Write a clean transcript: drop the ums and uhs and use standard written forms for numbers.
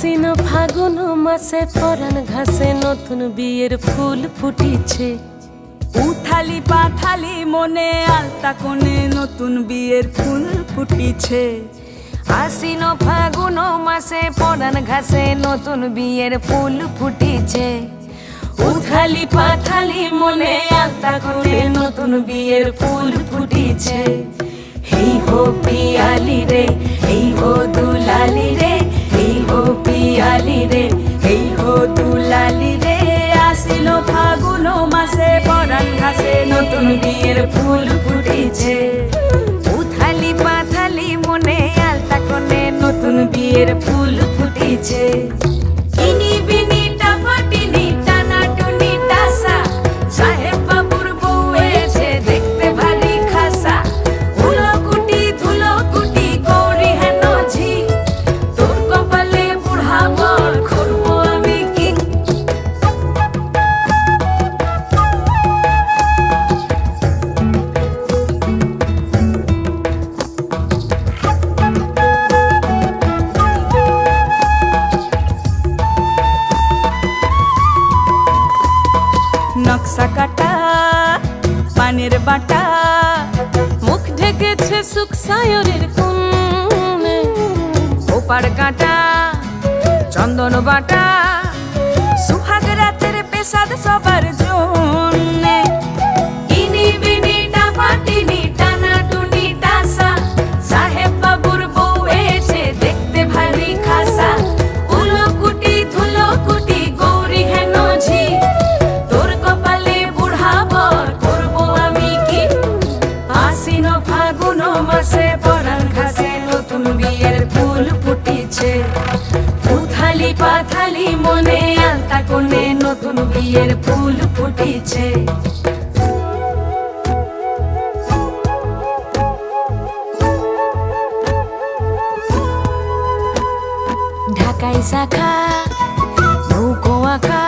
আশ্বিন ফাগুন মাসে পরাণ ঘাসে নতুন বিয়ের ফুল ফুটিছে। উথালি পাথালি মনে আলতা কোণে নতুন বিয়ের ফুল ফুটিছে। আশ্বিন ফাগুন মাসে পরাণ ঘাসে নতুন বিয়ের ফুল ফুটিছে। উথালি পাথালি মনে আলতা কোণে নতুন বিয়ের ফুল ফুটিছে। হেই হো পিয়ালি রে, হেই হো দুলালি রে, হেই হো পিয়ালি রে, হেই হো দুলালি রে। আশ্বিন ফাগুন মাসে পরাণ ঘাসে নতুন বিয়ের ফুল ফুটিছে। উথালি পাথালি মনে আলতা কোণে নতুন বিয়ের ফুল ফুটিছে। ইনি বিনি টাপাটিনি টানা টুনি টাসা, সাহেব বাবুর বউ এসে দেখতে ভারী খাসা। ধুলো কুটি গৌরী হেন ঝি, তোর কপালে বুড়া বর করবো আমি কি। নকশা কাটা পানের বাটা, মুখ ঢেকেছে সুখ সায়রের কোণে। ওপার কাটা চন্দন বাটা, সুহাগ রাতের পেশাদ সবার জন্যে। ইনি বিনি টাপাটিনি টানা টুনি টাসা, সাহেব বাবুর বউ এসে দেখতে ভারী খাসা। ধুলো কুটি গৌরী হেন ঝি, তোর কপালে বুড়া বর করবো আমি কি। আশ্বিন ফাগুন মাসে পরাণ ঘাসে নতুন বিয়ের ফুল ফুটিছে। উথালি পাথালি মনে আলতা কোণে নতুন বিয়ের ফুল ফুটিছে। ঢাকাই শাখা নৌকো আঁকা,